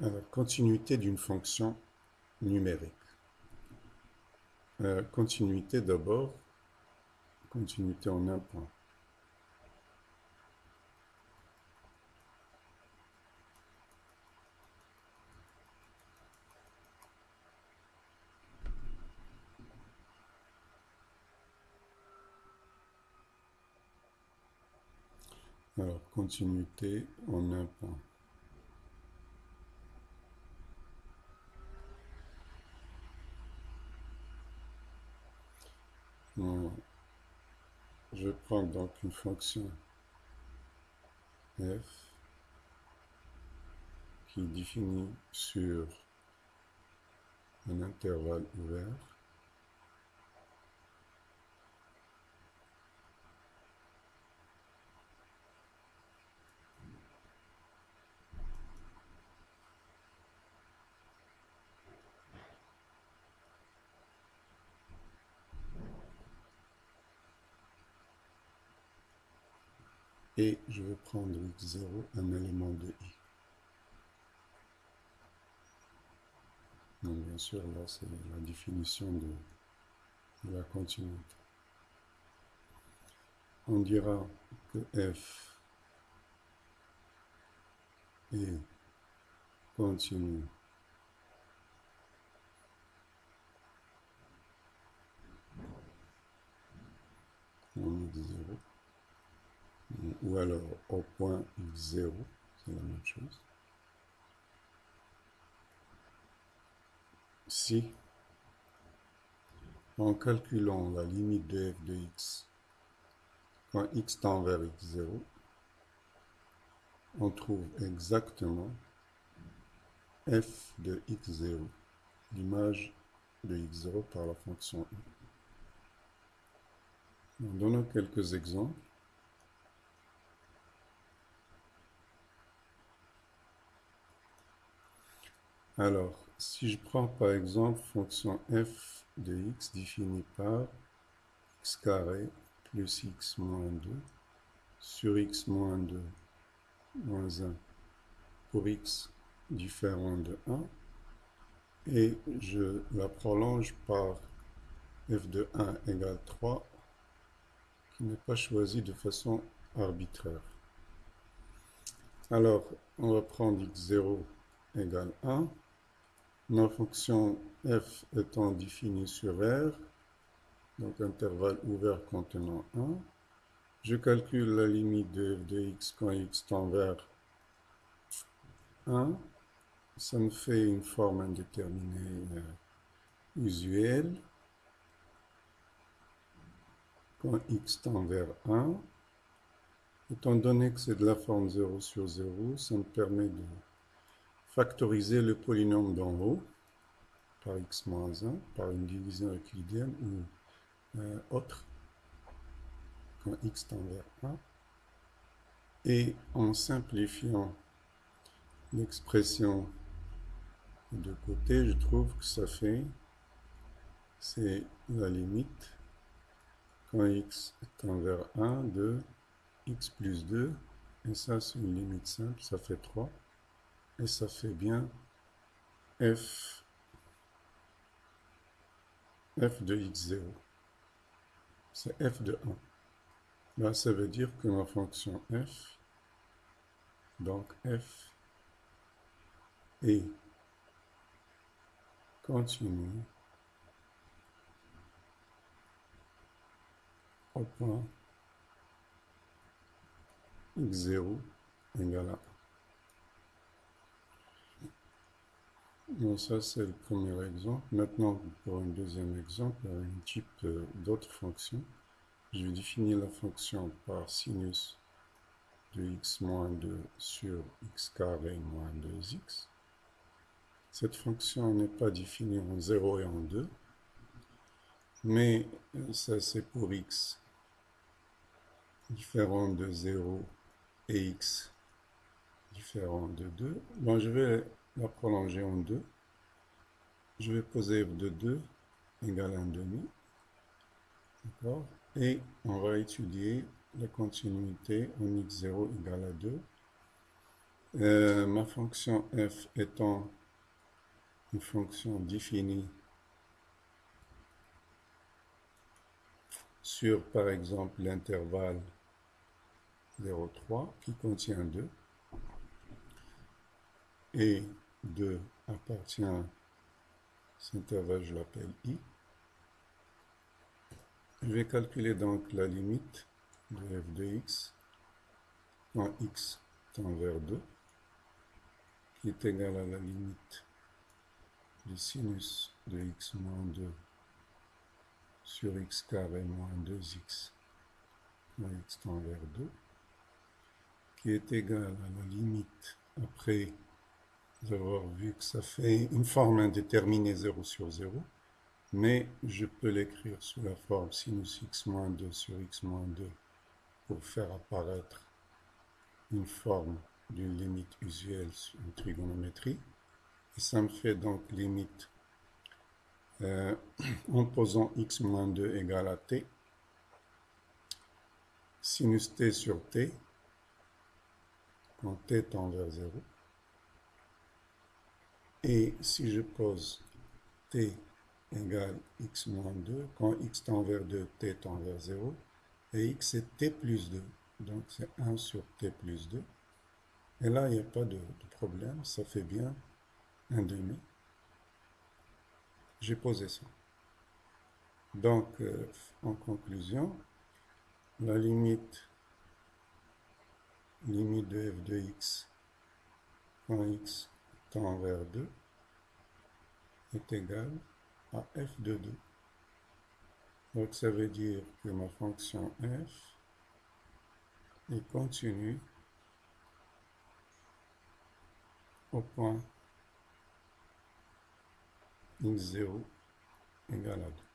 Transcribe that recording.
Alors, continuité d'une fonction numérique. Continuité d'abord, continuité en un point. Alors, continuité en un point. Je prends donc une fonction f qui est définie sur un intervalle ouvert. Et je vais prendre x0, un élément de i. Donc bien sûr, là, c'est la définition de la continuité. On dira que f est continu en x0, ou alors au point x0, c'est la même chose. Si, en calculant la limite de f de x, quand x tend vers x0, on trouve exactement f de x0, l'image de x0 par la fonction i. En donnant quelques exemples, alors, si je prends par exemple fonction f de x définie par x carré plus x moins 2 sur x moins 2 moins 1 pour x différent de 1, et je la prolonge par f de 1 égale 3, qui n'est pas choisi de façon arbitraire. Alors, on va prendre x0 égale 1. Ma fonction f étant définie sur R, donc intervalle ouvert contenant 1, je calcule la limite de f de x quand x tend vers 1. Ça me fait une forme indéterminée usuelle. Quand x tend vers 1, étant donné que c'est de la forme 0 sur 0, ça me permet de factoriser le polynôme d'en haut par x moins 1, par une division euclidienne ou autre, quand x tend vers 1. Et en simplifiant l'expression de côté, je trouve que ça fait, c'est la limite, quand x tend vers 1, de x plus 2, et ça c'est une limite simple, ça fait 3, et ça fait bien f de x0, c'est f de 1. Là, ça veut dire que ma fonction f, donc f est continue au point x0 égale à 1. Bon, ça c'est le premier exemple. Maintenant, pour un deuxième exemple, un type d'autre fonction, je vais définir la fonction par sinus de x moins 2 sur x carré moins 2x. Cette fonction n'est pas définie en 0 et en 2, mais ça c'est pour x différent de 0 et x différent de 2. Bon, je vais la prolonger en 2. Je vais poser f de 2 égale 1,5. D'accord? Et on va étudier la continuité en x0 égale à 2. Ma fonction f étant une fonction définie sur, par exemple, l'intervalle 0,3 qui contient 2, et 2 appartient, cet intervalle je l'appelle i. Je vais calculer donc la limite de f de x quand x tend vers 2, qui est égale à la limite du sinus de x moins 2 sur x carré moins 2x quand x tend vers 2, qui est égale à la limite, après avoir vu que ça fait une forme indéterminée 0 sur 0, mais je peux l'écrire sous la forme sinus x moins 2 sur x moins 2 pour faire apparaître une forme d'une limite usuelle en trigonométrie. Et ça me fait donc limite en posant x moins 2 égale à t, sinus t sur t, quand t tend vers 0. Et si je pose t égale x moins 2, quand x tend vers 2, t tend vers 0, et x est t plus 2, donc c'est 1 sur t plus 2. Et là, il n'y a pas de problème, ça fait bien un demi. J'ai posé ça. Donc, en conclusion, la limite de f de x quand x tend vers 2 est égale à f de 2. Donc, ça veut dire que ma fonction f est continue au point x0 égale à 2.